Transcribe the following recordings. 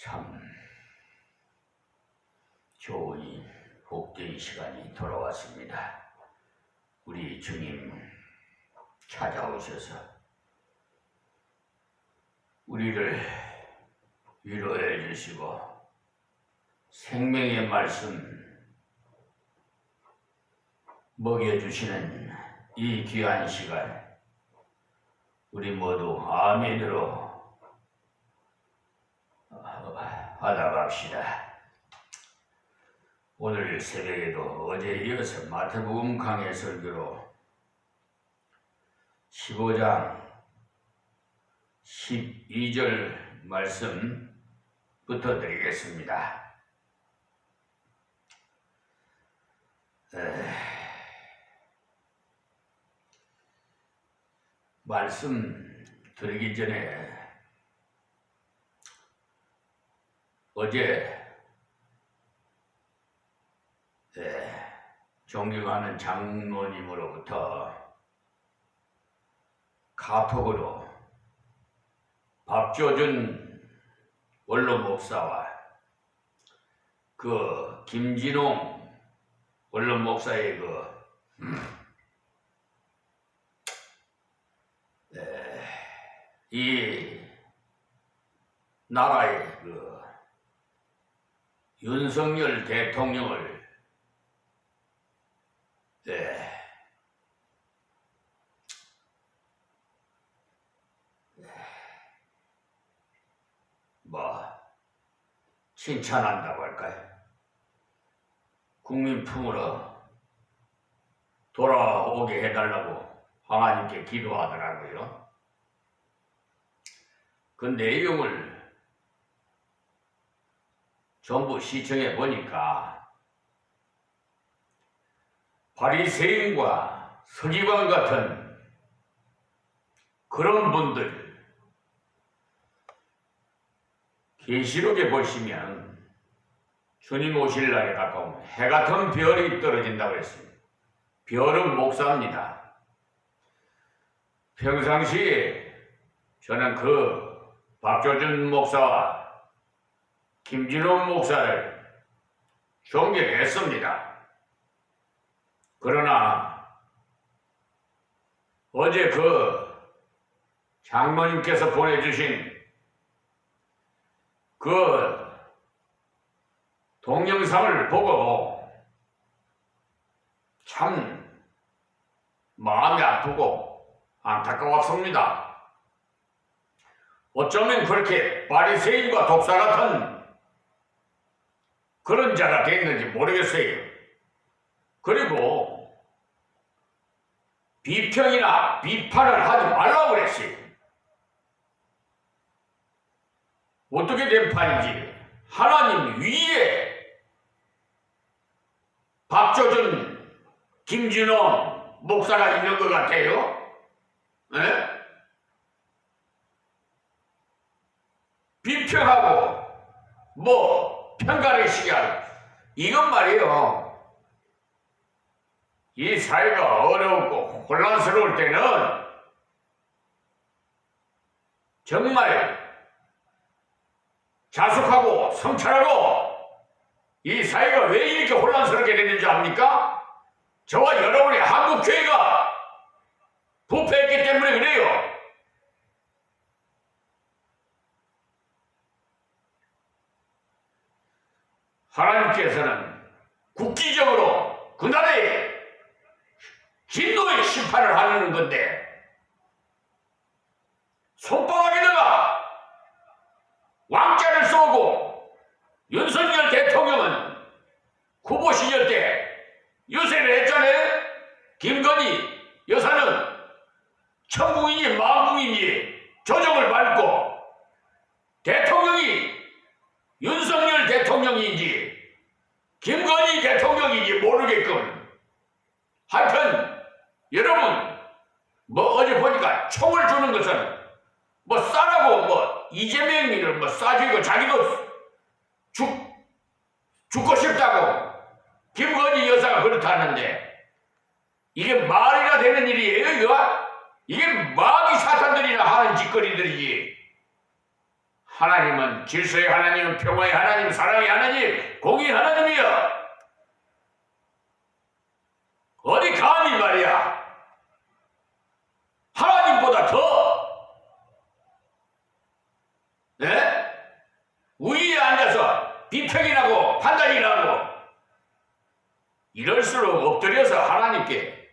참 좋은 복된 시간이 돌아왔습니다. 우리 주님 찾아오셔서 우리를 위로해 주시고 생명의 말씀 먹여주시는 이 귀한 시간 우리 모두 아멘으로 받아갑시다. 오늘 새벽에도 어제 이어서 마태복음 강해 설교로 15장 12절 말씀부터 드리겠습니다. 말씀 드리기 전에 어제 존경하는 장로님으로부터 카톡으로 박조준 원로 목사와 그 김진홍 원로 목사의 이 나라의 윤석열 대통령을 칭찬한다고 할까요? 국민 품으로 돌아오게 해달라고 하나님께 기도하더라고요. 그 내용을 전부 시청해 보니까 바리새인과 서기관 같은 그런 분들 계시록에 보시면 주님 오실 날에 가까우면 해 같은 별이 떨어진다고 했습니다. 별은 목사입니다. 평상시에 저는 그 박조준 목사와 김진홍 목사를 존경했습니다. 그러나 어제 그 장로님께서 보내주신 그 동영상을 보고 참 마음이 아프고 안타까웠습니다. 어쩌면 그렇게 바리새인과 독사 같은 그런 자가 됐는지 모르겠어요. 그리고 비평이나 비판을 하지 말라고 그랬어요. 어떻게 된 판인지 하나님 위에 박조준, 김진홍 목사가 있는 것 같아요. 네? 비평하고 평가를 시기하고 이건 말이에요. 이 사회가 어렵고 혼란스러울 때는 정말 자숙하고 성찰하고 이 사회가 왜 이렇게 혼란스럽게 됐는지 압니까? 저와 여러분의 한국교회가 부패했기 때문에 그래요. 하나님께서는 국기적으로 그 나라에 진노의 심판을 하는 건데 손바닥에다가 왕자를 쏘고 윤석열 대통령은 후보 시절 때 유세를 했잖아요. 김건희 여사는 천국인지 만국인지 조정을 밟고 대통령이 윤석열 대통령인지 김건희 대통령인지 모르게끔 하여튼 여러분 어제 보니까 총을 주는 것은 싸라고 이재명이를 쏴주고 자기도 죽고 싶다고 김건희 여사가 그렇다는데 이게 말이나 되는 일이에요 이거? 이게 마귀 사탄들이나 하는 짓거리들이지 하나님은 질서의 하나님, 평화의 하나님, 사랑의 하나님, 공의의 하나님이여. 어디 감히 말이야 하나님보다 더 우위에 앉아서 비평이라고 판단이라고 이럴수록 엎드려서 하나님께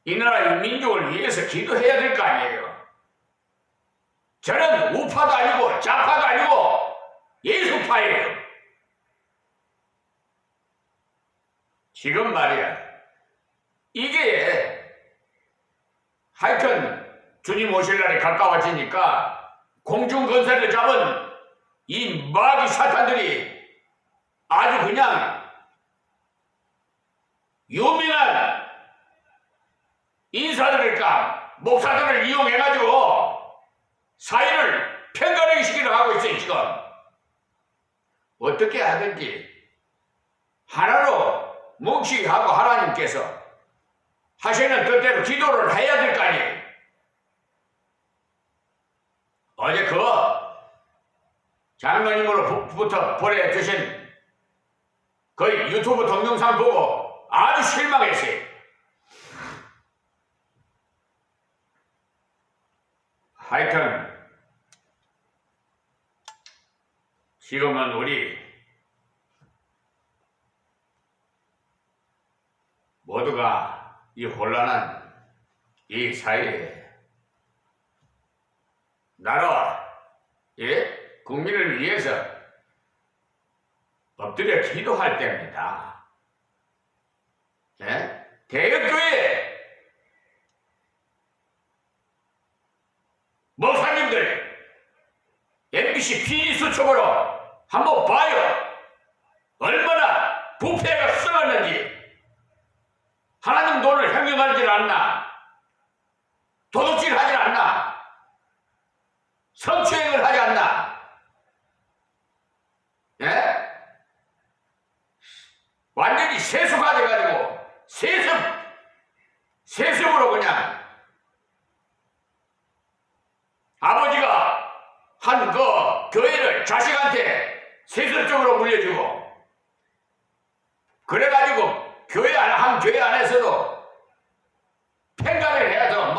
이 나라 이 민족을 위해서 기도해야 될 거 아니에요. 저는 우파도 아니고 좌파도 아니고 예수파예요. 지금 말이야 이게 하여튼 주님 오실 날이 가까워지니까 공중건설을 잡은 이 마귀 사탄들이 아주 그냥 유명한 인사들일까 목사들을 이용해가지고 사회를 편가르기 시키려 하고 있어요. 지금 어떻게 하든지 하나로 뭉치게 하고 하나님께서 하시는 뜻대로 기도를 해야 될 거 아니에요. 어제 장로님으로부터 보내주신 그 유튜브 동영상 보고 아주 실망했어요. 하여튼 지금은 우리 모두가 이 혼란한 이 사회에 나라와 국민을 위해서 엎드려 기도할 때입니다. 대역교회 목사님들 MBC 비수첩으로 한번 봐요. 얼마나 부패가 썩었는지. 하나님 돈을 횡령하지 않나? 도둑질 하지 않나? 성추행을 하지 않나? 완전히 세수가 돼가지고 세습으로 그냥 아버지가 한 그 교회를 자식한테 세습적으로 물려주고 그래가지고 한 교회 안에서도 팽가를 해야죠.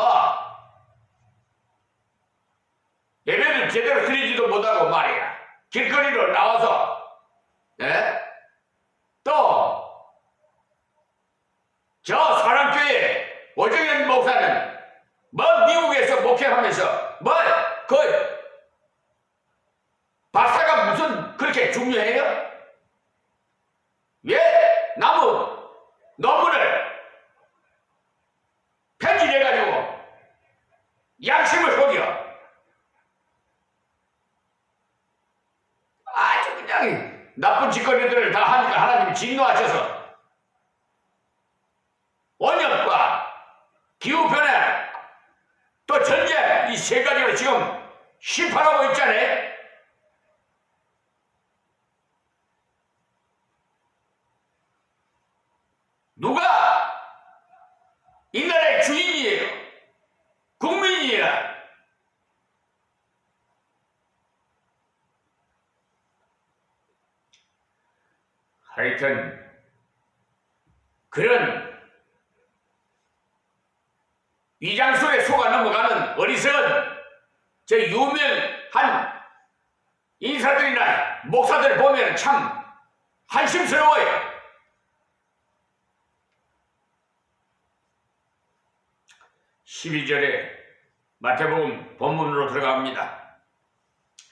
예배를 제대로 드리지도 못하고 말이야. 길거리로 나와서 또 저 사랑교회 오정현 목사는 미국에서 목회하면서 박사가 무슨 그렇게 중요해요? 왜 나무 논문을 편집해가지고 양심을 속여? 아주 그냥 나쁜 짓거리들을 다 하니까 하나님이 진노하셔서 원역과 기후변화 또 전쟁 이 세 가지로 지금 심판하고 있잖아요. 누가 이 나라의 주인이에요? 국민이에요? 하여튼 그런 위장술에 속아 넘어가는 어리석은 저 유명한 인사들이나 목사들 보면 참 한심스러워요. (12절에) 마태복음 본문으로 들어갑니다.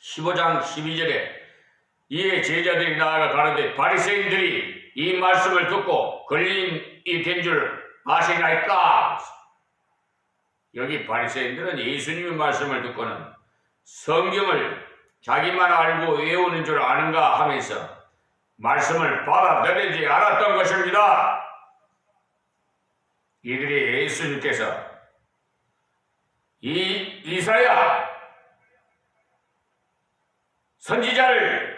15장 12절에 이에 제자들이 나아가 가로되 바리새인들이 이 말씀을 듣고 걸림이 된 줄 아시나이까? 여기 바리새인들은 예수님의 말씀을 듣고는 성경을 자기만 알고 외우는 줄 아는가 하면서 말씀을 받아들이지 않았던 것입니다. 이들이 예수님께서 이 이사야 선지자를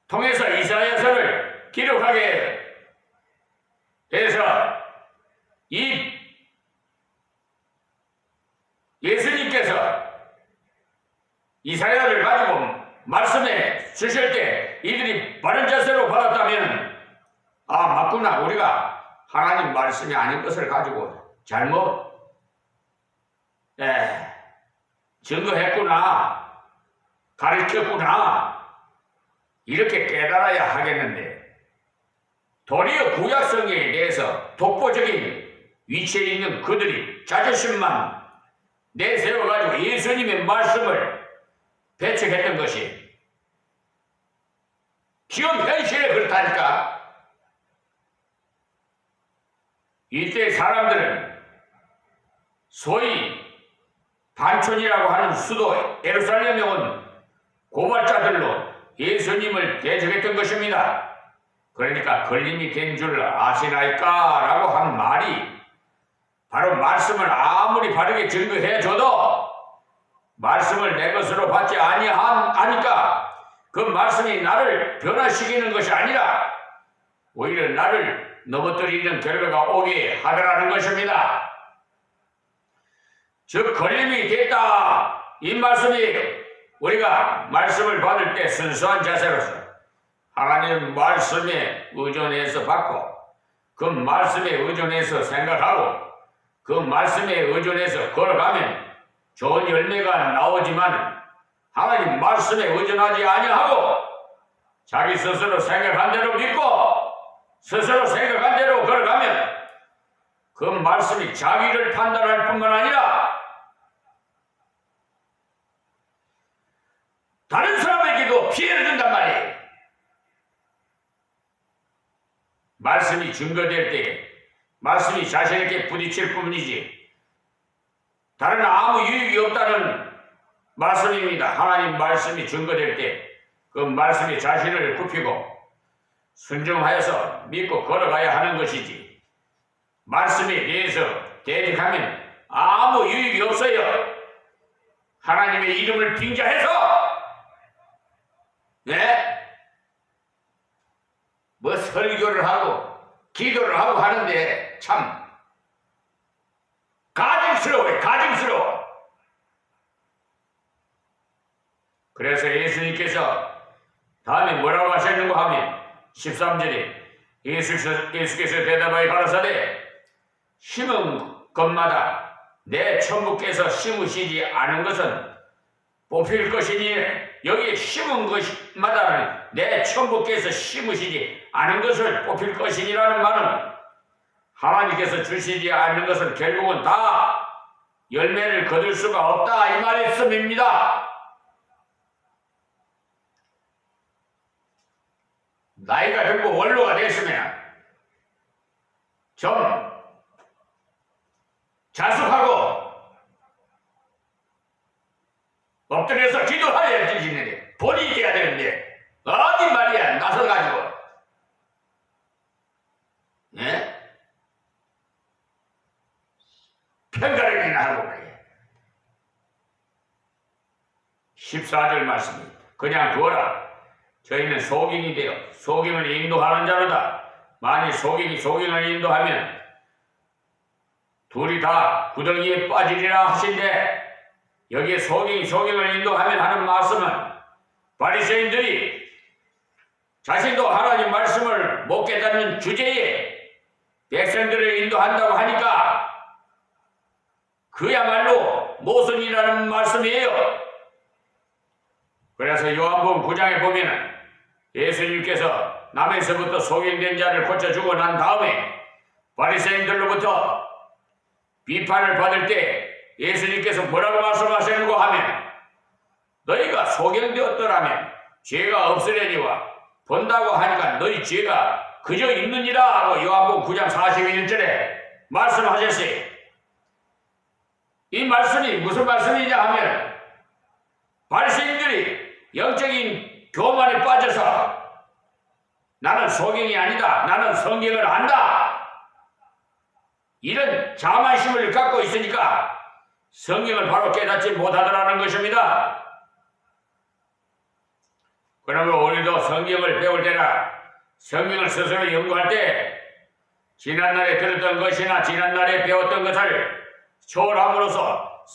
통해서 이사야서를 기록하게 돼서 이 예수님께서 이사야를 가지고 말씀해 주실 때 이들이 바른 자세로 받았다면 맞구나, 우리가 하나님 말씀이 아닌 것을 가지고 잘못 증거했구나, 가르쳤구나, 이렇게 깨달아야 하겠는데, 도리어 구약성경에 대해서 독보적인 위치에 있는 그들이 자존심만 내세워가지고 예수님의 말씀을 배척했던 것이 지금 현실에 그렇다니까. 이때 사람들은 소위 반촌이라고 하는 수도 예루살렘에 온 고발자들로 예수님을 대적했던 것입니다. 그러니까 걸림이 된 줄 아시나이까? 라고 한 말이 바로 말씀을 아무리 바르게 증거해줘도 말씀을 내 것으로 받지 아니하니까 그 말씀이 나를 변화시키는 것이 아니라 오히려 나를 넘어뜨리는 결과가 오게 하더라는 것입니다. 즉 걸림이 됐다, 이 말씀이 우리가 말씀을 받을 때 순수한 자세로서 하나님 말씀에 의존해서 받고 그 말씀에 의존해서 생각하고 그 말씀에 의존해서 걸어가면 좋은 열매가 나오지만 하나님 말씀에 의존하지 아니하고 자기 스스로 생각한 대로 믿고 스스로 생각한 대로 걸어가면 그 말씀이 자기를 판단할 뿐만 아니라 다른 사람에게도 피해를 준단 말이에요. 말씀이 증거될 때 말씀이 자신에게 부딪힐 뿐이지 다른 아무 유익이 없다는 말씀입니다. 하나님 말씀이 증거될 때 그 말씀이 자신을 굽히고 순종하여서 믿고 걸어가야 하는 것이지 말씀에 대해서 대적하면 아무 유익이 없어요. 하나님의 이름을 빙자해서 뭐 설교를 하고 기도를 하고 하는데 참 가증스러워요. 가증스러워. 그래서 예수님께서 다음에 뭐라고 하셨는가 하면 13절에 예수께서 대답하여 가라사대 심은 것마다 내 천부께서 심으시지 않은 것은 뽑힐 것이니 여기 심은 것마다 내 천부께서 심으시지 않은 것을 뽑힐 것이니라는 말은 하나님께서 주시지 않는 것은 결국은 다 열매를 거둘 수가 없다 이 말씀입니다. 나이가 들고 원로가 됐으면 좀 자숙하고 엎드려서 기도해야 되는데 본인이 돼야 되는데 어디 말이야 나서가지고 편가르기나 하고 말이야. 14절 말씀입니다. 그냥 두어라. 저희는 소경이 되어 소경을 인도하는 자로다. 만일 소경이 소경을 인도하면 둘이 다 구덩이에 빠지리라 하신데 여기에 소경이 소경을 인도하면 하는 말씀은 바리새인들이 자신도 하나님 말씀을 못 깨닫는 주제에 백성들을 인도한다고 하니까 그야말로 모순이라는 말씀이에요. 그래서 요한복음 9장에 보면은 예수님께서 남에서부터 소경된 자를 고쳐주고 난 다음에 바리새인들로부터 비판을 받을 때 예수님께서 뭐라고 말씀하시는고 하면 너희가 소경되었더라면 죄가 없으려니와 본다고 하니까 너희 죄가 그저 있느니라 하고 요한복음 9장 41절에 말씀하셨어요. 이 말씀이 무슨 말씀이냐 하면 바리새인들이 영적인 교만에 빠져서 나는 소경이 아니다. 나는 성경을 안다. 이런 자만심을 갖고 있으니까 성경을 바로 깨닫지 못하더라는 것입니다. 그러면 우리도 성경을 배울 때나 성경을 스스로 연구할 때 지난날에 들었던 것이나 지난날에 배웠던 것을 초월함으로써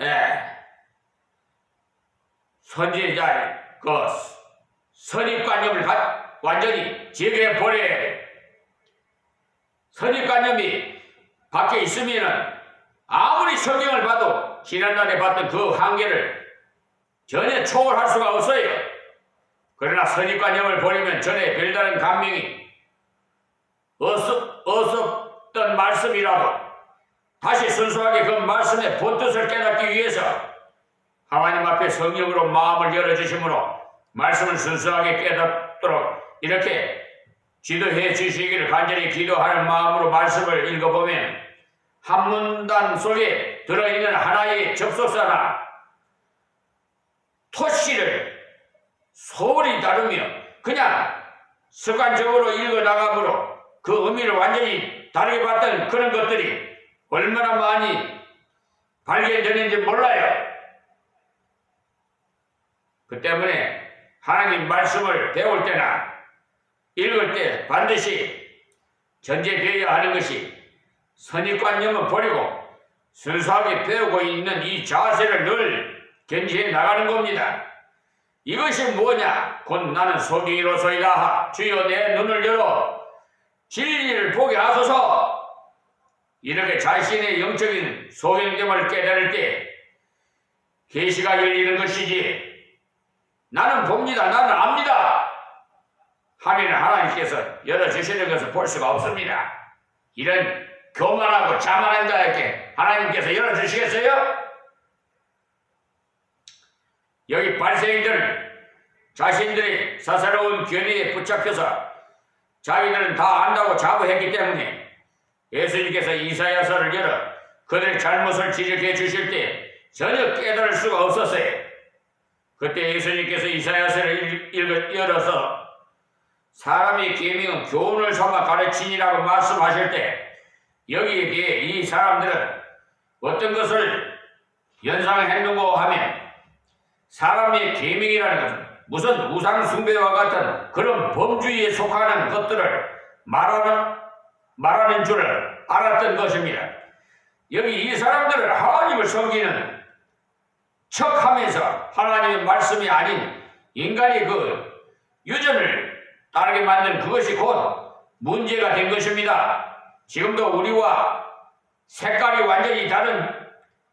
예, 선지자의 그 선입관념을 완전히 제거해버려야 돼. 선입관념이 밖에 있으면은 아무리 성경을 봐도 지난날에 봤던 그 한계를 전혀 초월할 수가 없어요. 그러나 선입관념을 버리면 전에 별다른 감명이 없었던 말씀이라도 다시 순수하게 그 말씀의 본뜻을 깨닫기 위해서 하나님 앞에 성령으로 마음을 열어주심으로 말씀을 순수하게 깨닫도록 이렇게 지도해 주시기를 간절히 기도하는 마음으로 말씀을 읽어보면 한 문단 속에 들어있는 하나의 접속사나 토시를 소홀히 다루며 그냥 습관적으로 읽어나가므로 그 의미를 완전히 다르게 봤던 그런 것들이 얼마나 많이 발견되는지 몰라요. 그 때문에 하나님 말씀을 배울 때나 읽을 때 반드시 전제되어야 하는 것이 선입관념은 버리고 순수하게 배우고 있는 이 자세를 늘 견지해 나가는 겁니다. 이것이 뭐냐? 곧 나는 소경이로소이다. 주여 내 눈을 열어 진리를 보게 하소서. 이렇게 자신의 영적인 소경됨을 깨달을 때 계시가 열리는 것이지 나는 봅니다. 나는 압니다. 하면 하나님께서 열어주시는 것을 볼 수가 없습니다. 이런 교만하고 자만한 자에게 하나님께서 열어주시겠어요? 여기 발생들 자신들이 사사로운 견해에 붙잡혀서 자기들은 다 안다고 자부했기 때문에 예수님께서 이사야서를 열어 그들의 잘못을 지적해 주실 때 전혀 깨달을 수가 없었어요. 그때 예수님께서 이사야서를 열어서 사람의 계명은 교훈을 삼아 가르치니라고 말씀하실 때 여기에 비해 이 사람들은 어떤 것을 연상했는고 하면 사람의 계명이라는 것은 무슨 우상숭배와 같은 그런 범주에 속하는 것들을 말하는 줄을 알았던 것입니다. 여기 이 사람들은 하나님을 섬기는 척하면서 하나님의 말씀이 아닌 인간의 그 유전을 따르게 만든 그것이 곧 문제가 된 것입니다. 지금도 우리와 색깔이 완전히 다른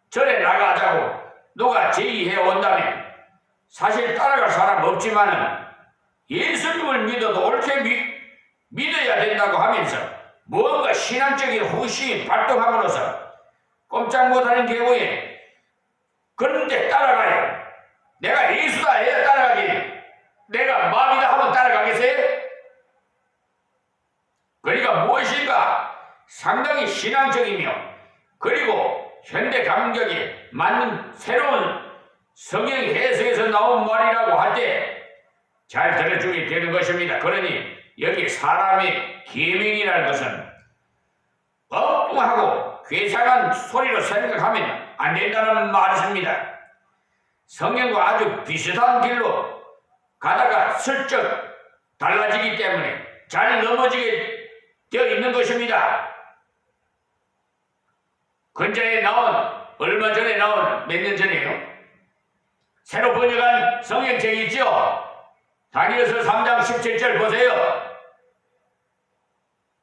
절에 나가자고 누가 제의해 온다면 사실 따라갈 사람 없지만은 예수님을 믿어도 옳게 믿어야 된다고 하면서 뭔가 신앙적인 호심이 발동함으로써 꼼짝 못하는 경우에 그런데 따라가요. 내가 예수다 해야 따라가기. 내가 마음이다 하면 따라가겠어요? 그러니까 무엇인가 상당히 신앙적이며 그리고 현대 감격에 맞는 새로운 성경 해석에서 나온 말이라고 할 때 잘 들어주게 되는 것입니다. 그러니 여기 사람의 계명이라는 것은 엉뚱하고 괴상한 소리로 생각하면 안 된다는 말씀입니다. 성경과 아주 비슷한 길로 가다가 슬쩍 달라지기 때문에 잘 넘어지게 되어 있는 것입니다. 근자에 얼마 전에 나온 몇 년 전에요. 새로 번역한 성경책이 있죠. 다니엘서 3장 17절 보세요.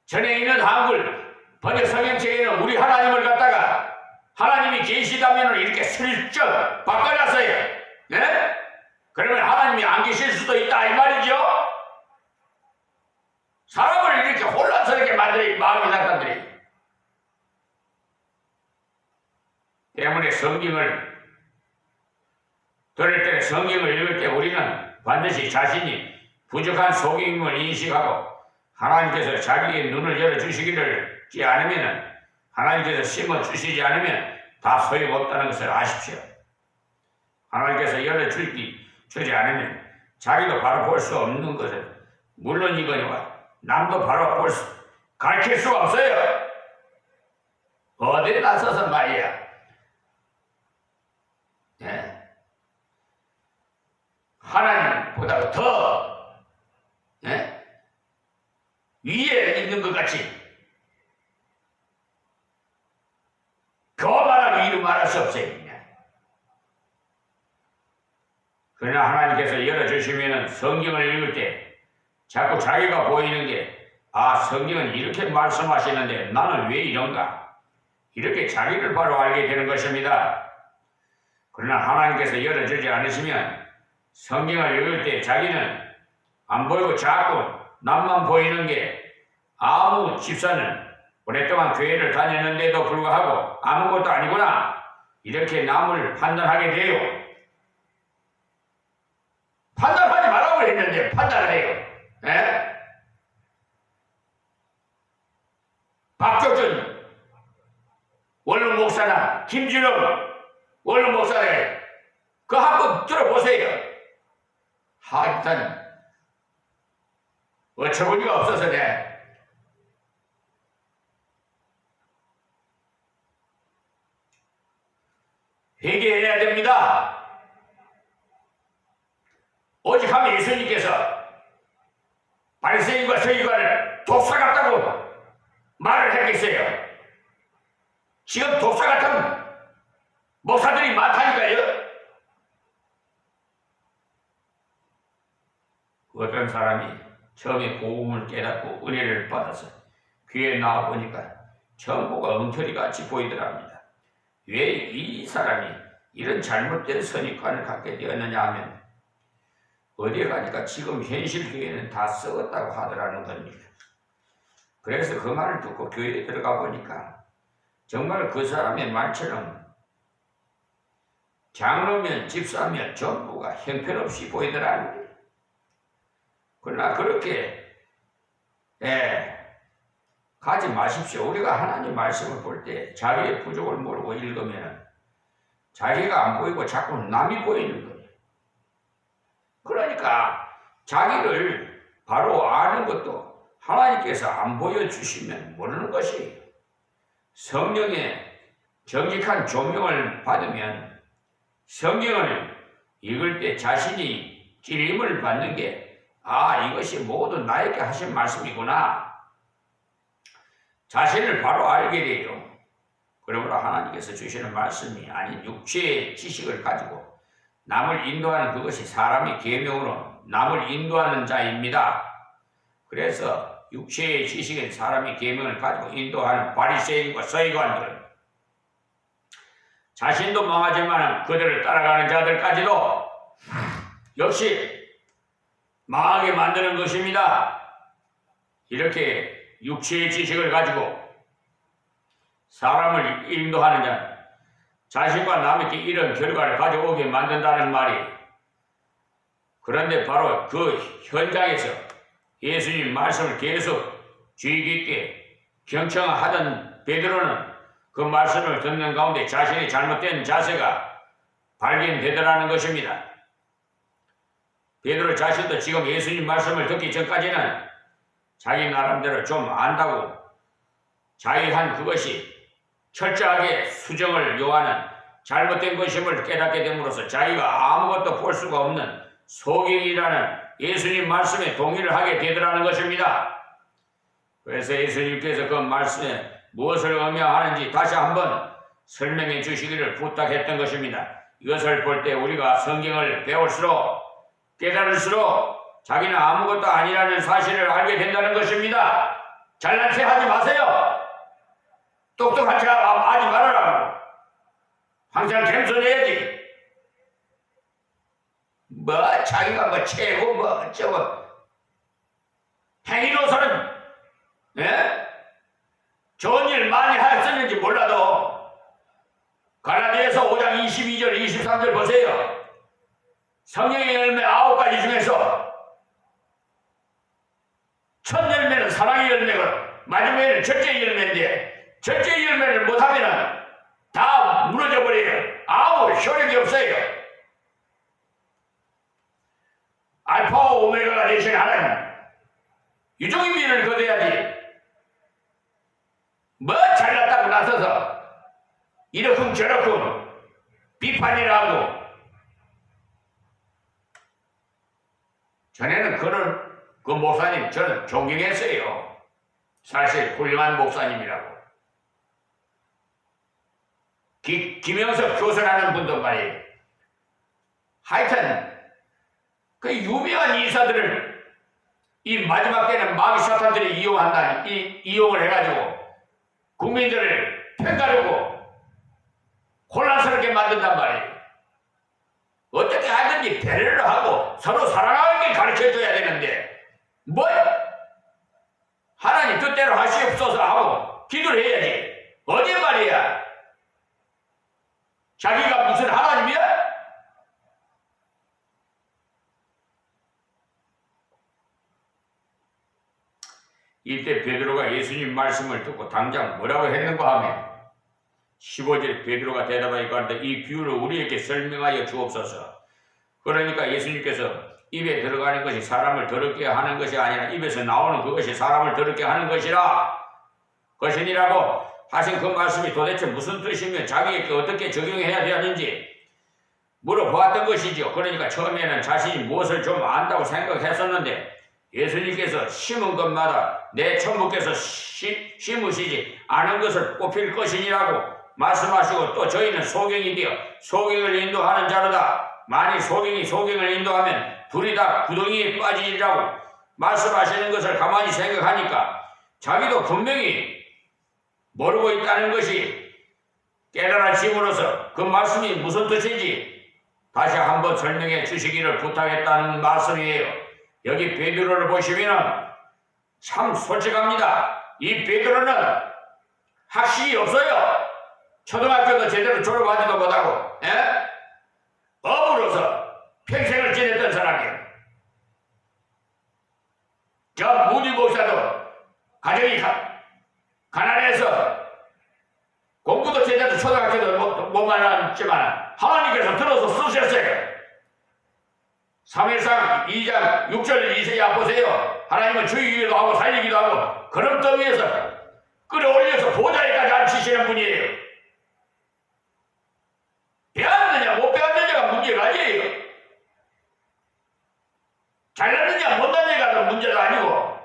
전에 있는 한글 번역 성경책에는 우리 하나님을 갖다가 하나님이 계시다면 이렇게 슬쩍 바꿔놨어요. 네? 그러면 하나님이 안 계실 수도 있다 이 말이죠. 사람을 이렇게 혼란스럽게 만드는 마음이 사람들이 때문에 성경을 들을 때 성경을 읽을 때 우리는 반드시 자신이 부족한 소경임을 인식하고 하나님께서 자기의 눈을 열어주시기를 지 않으면 하나님께서 심어주시지 않으면 다 소용없다는 것을 아십시오. 하나님께서 열어주지 않으면 자기도 바로 볼 수 없는 것을 물론 이거니와 남도 바로 가르칠 수가 없어요. 어디에 나서서 말이야. 네. 하나님보다 더 위에 있는 것 같이 교만하게 이루 말할 수 없어요. 그러나 하나님께서 열어주시면 성경을 읽을 때 자꾸 자기가 보이는 게 성경은 이렇게 말씀하시는데 나는 왜 이런가? 이렇게 자기를 바로 알게 되는 것입니다. 그러나 하나님께서 열어주지 않으시면 성경을 읽을 때 자기는 안 보이고 자꾸 남만 보이는 게 아무 집사는 오랫동안 교회를 다녔는데도 불구하고 아무것도 아니구나 이렇게 남을 판단하게 돼요. 판단하지 말라고 했는데 판단을 해요. 에? 박조준 원로 목사나 김준영 원로 목사를 그 한번 들어보세요. 하여튼 어처구니가 없어서 회개해야 됩니다. 오직 하면 예수님께서 바리새인과 서기관을 독사 같다고 말을 했겠어요. 지금 독사 같은 목사들이 많다니까요. 어떤 사람이 처음에 복음을 깨닫고 은혜를 받아서 교회에 나와보니까 전부가 엉터리같이 보이더랍니다. 왜 이 사람이 이런 잘못된 선입관을 갖게 되었느냐 하면 어디에 가니까 지금 현실 교회는 다 썩었다고 하더라는 겁니다. 그래서 그 말을 듣고 교회에 들어가 보니까 정말 그 사람의 말처럼 장로면 집사면 전부가 형편없이 보이더라는 거예요. 그러나 그렇게 가지 마십시오. 우리가 하나님 말씀을 볼 때 자기의 부족을 모르고 읽으면 자기가 안 보이고 자꾸 남이 보이는 거예요. 그러니까 자기를 바로 아는 것도 하나님께서 안 보여주시면 모르는 것이에요. 성령의 정직한 조명을 받으면 성경을 읽을 때 자신이 찔림을 받는 게 이것이 모두 나에게 하신 말씀이구나. 자신을 바로 알게 돼요. 그러므로 하나님께서 주시는 말씀이 아닌 육체의 지식을 가지고 남을 인도하는 그것이 사람의 계명으로 남을 인도하는 자입니다. 그래서 육체의 지식은 사람의 계명을 가지고 인도하는 바리새인과 서기관들은 자신도 망하지만 그들을 따라가는 자들까지도 역시 망하게 만드는 것입니다. 이렇게 육체의 지식을 가지고 사람을 인도하는 자, 자신과 남에게 이런 결과를 가져오게 만든다는 말이, 그런데 바로 그 현장에서 예수님 말씀을 계속 주의 깊게 경청하던 베드로는 그 말씀을 듣는 가운데 자신의 잘못된 자세가 발견되더라는 것입니다. 베드로 자신도 지금 예수님 말씀을 듣기 전까지는 자기 나름대로 좀 안다고 자의한 그것이 철저하게 수정을 요하는 잘못된 것임을 깨닫게 됨으로써 자기가 아무것도 볼 수가 없는 속인이라는 예수님 말씀에 동의를 하게 되더라는 것입니다. 그래서 예수님께서 그 말씀에 무엇을 의미하는지 다시 한번 설명해 주시기를 부탁했던 것입니다. 이것을 볼 때 우리가 성경을 배울수록 깨달을수록 자기는 아무것도 아니라는 사실을 알게 된다는 것입니다. 잘난 체 하지 마세요. 똑똑한 체 하지 말아라. 항상 겸손해야지. 자기가 최고 어쩌고 행위로서는 좋은 일 많이 했었는지 몰라도 갈라디아서 5장 22절 23절 보세요. 성령의 열매 9가지 중에서 첫 열매는 사랑의 열매고 마지막에는 첫째 열매인데 첫째 열매를 못하면 다 무너져 버려요. 아무 효력이 없어요. 알파와 오메가가 되신 하나님, 유종의 미를 거둬야지. 잘났다고 나서서 이러쿵 저러쿵 비판이라고. 전에는 그 목사님 저는 존경했어요. 사실 훌륭한 목사님이라고. 김영석 교수라는 분도 말이에요. 하여튼 그 유명한 이사들을 이 마지막 때는 마귀 사탄들이 이용을 해가지고 국민들을 편가르고 혼란스럽게 만든단 말이에요. 어떻게 하든지 배려를 하고 서로 사랑하게 가르쳐줘야 되는데 뭐 하나님 뜻대로 하시옵소서 하고 기도를 해야지. 어디 말이야? 자기가 무슨 하나님이야? 이때 베드로가 예수님 말씀을 듣고 당장 뭐라고 했는가 하면 15절 베드로가 대답하니까 이 비유를 우리에게 설명하여 주옵소서. 그러니까 예수님께서 입에 들어가는 것이 사람을 더럽게 하는 것이 아니라 입에서 나오는 그것이 사람을 더럽게 하는 것이니라고 하신 그 말씀이 도대체 무슨 뜻이며 자기에게 어떻게 적용해야 되었는지 물어보았던 것이죠. 그러니까 처음에는 자신이 무엇을 좀 안다고 생각했었는데 예수님께서 심은 것마다 내 천부께서 심으시지 않은 것을 뽑힐 것이니라고 말씀하시고 또 저희는 소경이 되어 소경을 인도하는 자로다. 만일 소경이 소경을 인도하면 둘이 다 구덩이에 빠지리라고 말씀하시는 것을 가만히 생각하니까 자기도 분명히 모르고 있다는 것이 깨달아짐으로써 그 말씀이 무슨 뜻인지 다시 한번 설명해 주시기를 부탁했다는 말씀이에요. 여기 베드로를 보시면 참 솔직합니다. 이 베드로는 학식이 없어요. 초등학교도 제대로 졸업하지도 못하고 어부로서 평생을 지냈던 사람이에요. 저 무디 목사도 가정이 가난해서 공부도 제대로 초등학교도 못 만났지만 하나님께서 들어서 쓰셨어요. 3일상 2장 6절 이세야 보세요. 하나님은 죽이기도 하고 살리기도 하고 그럼더위에서 끌어올려서 보좌에까지 앉히시는 분이에요. 배웠느냐 못 배웠느냐가 문제가 아니에요. 잘났느냐 못났느냐가 문제도 아니고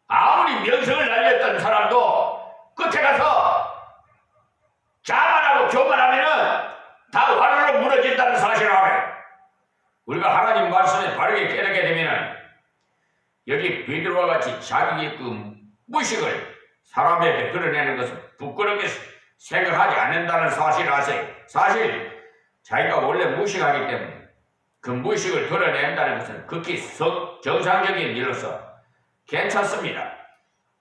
아무리 명성을 날렸던 사람도 끝에 가서 자만하고 교만하면은 다 와르르 무너진다는 사실을 알아요. 우리가 하나님 말씀에 바르게 깨닫게 되면은 여기 베드로와 같이 자기의 그 무식을 사람에게 드러내는 것을 부끄럽게 생각하지 않는다는 사실을 아세요. 사실 자기가 원래 무식하기 때문에 그 무식을 드러낸다는 것은 극히 정상적인 일로서 괜찮습니다.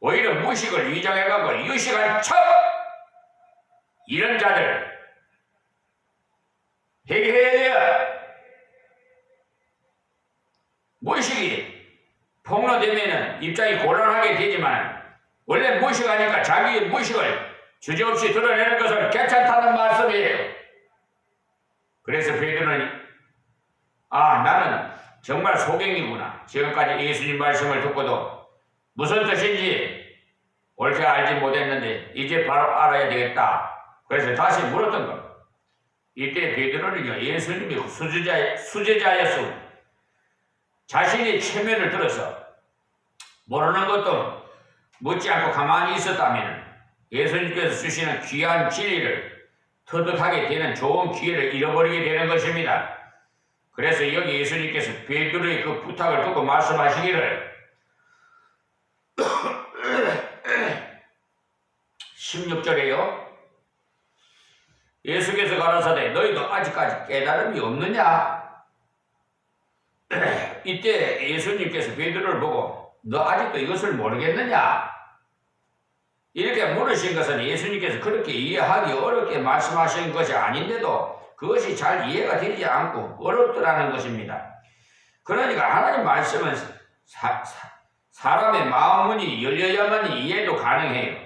오히려 무식을 위장해가고 유식한 척 이런 자들 해결해야 돼요. 무식이 폭로되면 입장이 곤란하게 되지만 원래 무식하니까 자기의 무식을 주저없이 드러내는 것은 괜찮다는 말씀이에요. 그래서 베드로는 나는 정말 소경이구나. 지금까지 예수님 말씀을 듣고도 무슨 뜻인지 옳게 알지 못했는데 이제 바로 알아야 되겠다. 그래서 다시 물었던 겁니다. 이때 베드로는요 예수님이 수제자였습니다. 자신의 체면을 들어서 모르는 것도 묻지 않고 가만히 있었다면 예수님께서 주시는 귀한 진리를 터득하게 되는 좋은 기회를 잃어버리게 되는 것입니다. 그래서 여기 예수님께서 베드로의 그 부탁을 듣고 말씀하시기를 16절에요. 예수께서 가라사대 너희도 아직까지 깨달음이 없느냐? 이때 예수님께서 베드로를 보고 너 아직도 이것을 모르겠느냐? 이렇게 물으신 것은 예수님께서 그렇게 이해하기 어렵게 말씀하신 것이 아닌데도 그것이 잘 이해가 되지 않고 어렵더라는 것입니다. 그러니까 하나님 말씀은 사람의 마음문이 열려야만이 이해도 가능해요.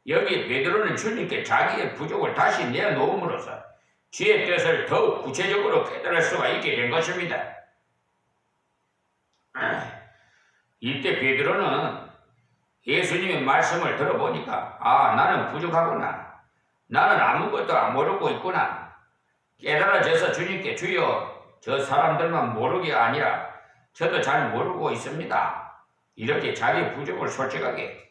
여기 베드로는 주님께 자기의 부족을 다시 내어놓음으로써 주의 뜻을 더욱 구체적으로 깨달을 수가 있게 된 것입니다. 이때 베드로는 예수님의 말씀을 들어보니까 나는 부족하구나. 나는 아무것도 모르고 있구나. 깨달아져서 주님께 주여 저 사람들만 모르게 아니라 저도 잘 모르고 있습니다. 이렇게 자기 부족을 솔직하게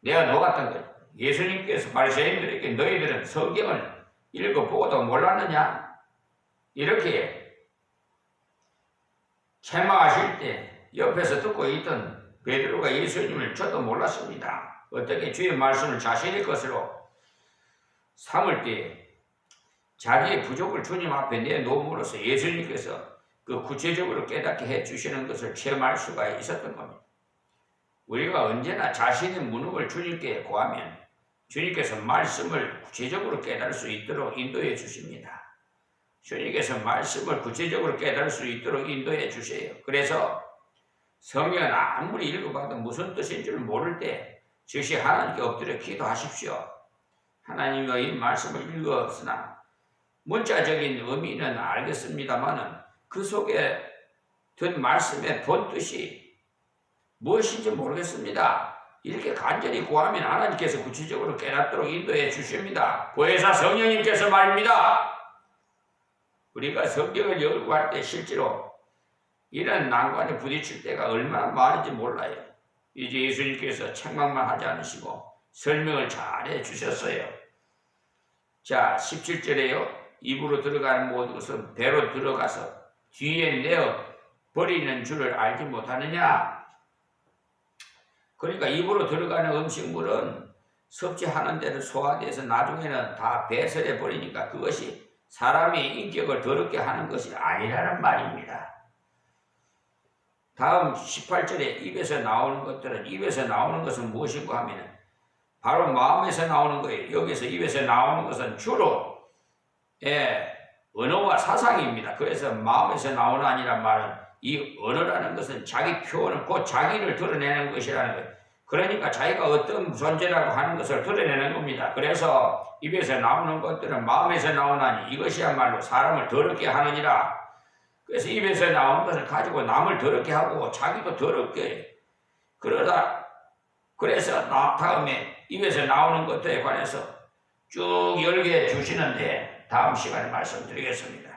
내어놓았던 거예요. 예수님께서 바리새인들에게 너희들은 성경을 읽어보고도 몰랐느냐? 이렇게 책망하실 때 옆에서 듣고 있던 베드로가 예수님을 저도 몰랐습니다. 어떻게 주의 말씀을 자신의 것으로 삼을 때 자기의 부족을 주님 앞에 내놓음으로써 예수님께서 그 구체적으로 깨닫게 해주시는 것을 체험할 수가 있었던 겁니다. 우리가 언제나 자신의 무능을 주님께 구하면 주님께서 말씀을 구체적으로 깨달을 수 있도록 인도해 주십니다. 주님께서 말씀을 구체적으로 깨달을 수 있도록 인도해 주세요. 그래서 성경은 아무리 읽어봐도 무슨 뜻인 줄 모를 때 즉시 하나님께 엎드려 기도하십시오. 하나님의 이 말씀을 읽었으나 문자적인 의미는 알겠습니다만은 그 속에 든 말씀의 본뜻이 무엇인지 모르겠습니다. 이렇게 간절히 구하면 하나님께서 구체적으로 깨닫도록 인도해 주십니다. 보혜사 성령님께서 말입니다. 우리가 성경을 열고 할 때 실제로 이런 난관에 부딪힐 때가 얼마나 많은지 몰라요. 이제 예수님께서 책망만 하지 않으시고 설명을 잘 해주셨어요. 자, 17절에요. 입으로 들어가는 모든 것은 배로 들어가서 뒤에 내어 버리는 줄을 알지 못하느냐? 그러니까 입으로 들어가는 음식물은 섭취하는 대로 소화돼서 나중에는 다 배설해 버리니까 그것이 사람의 인격을 더럽게 하는 것이 아니라는 말입니다. 다음 18절에 입에서 나오는 것들은 입에서 나오는 것은 무엇인가 하면 바로 마음에서 나오는 거예요. 여기서 입에서 나오는 것은 주로 언어와 사상입니다. 그래서 마음에서 나오나니란 말은 이 언어라는 것은 자기 표현을 곧 자기를 드러내는 것이라는 거예요. 그러니까 자기가 어떤 존재라고 하는 것을 드러내는 겁니다. 그래서 입에서 나오는 것들은 마음에서 나오나니 이것이야말로 사람을 더럽게 하느니라. 그래서 입에서 나오는 것을 가지고 남을 더럽게 하고 자기도 더럽게 그래서 다음에 입에서 나오는 것들에 관해서 쭉 열게 주시는데 다음 시간에 말씀드리겠습니다.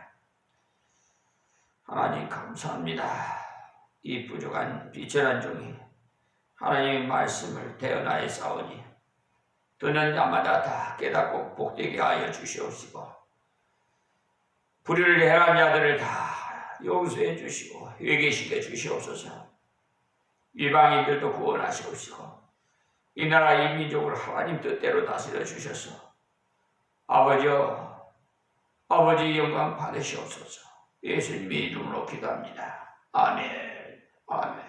하나님 감사합니다. 이 부족한 비천한 종이 하나님의 말씀을 대언하여 싸우니 듣는 자마다 다 깨닫고 복되게 하여 주시옵시고 불의를 행한 자들을 다 용서해 주시고 회개시켜 주시옵소서. 이방인들도 구원하시옵시고 이 나라 이 민족을 하나님 뜻대로 다스려 주셔서 아버지 영광 받으시옵소서. 예수님의 이름으로 기도합니다. 아멘. 아멘.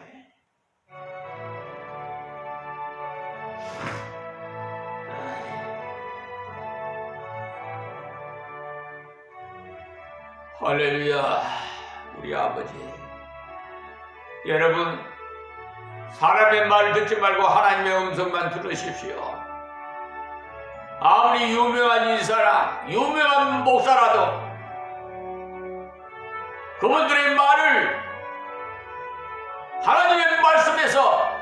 할렐루야. 우리 아버지, 여러분 사람의 말을 듣지 말고 하나님의 음성만 들으십시오. 아무리 유명한 인사나 유명한 목사라도 그분들의 말을 하나님의 말씀에서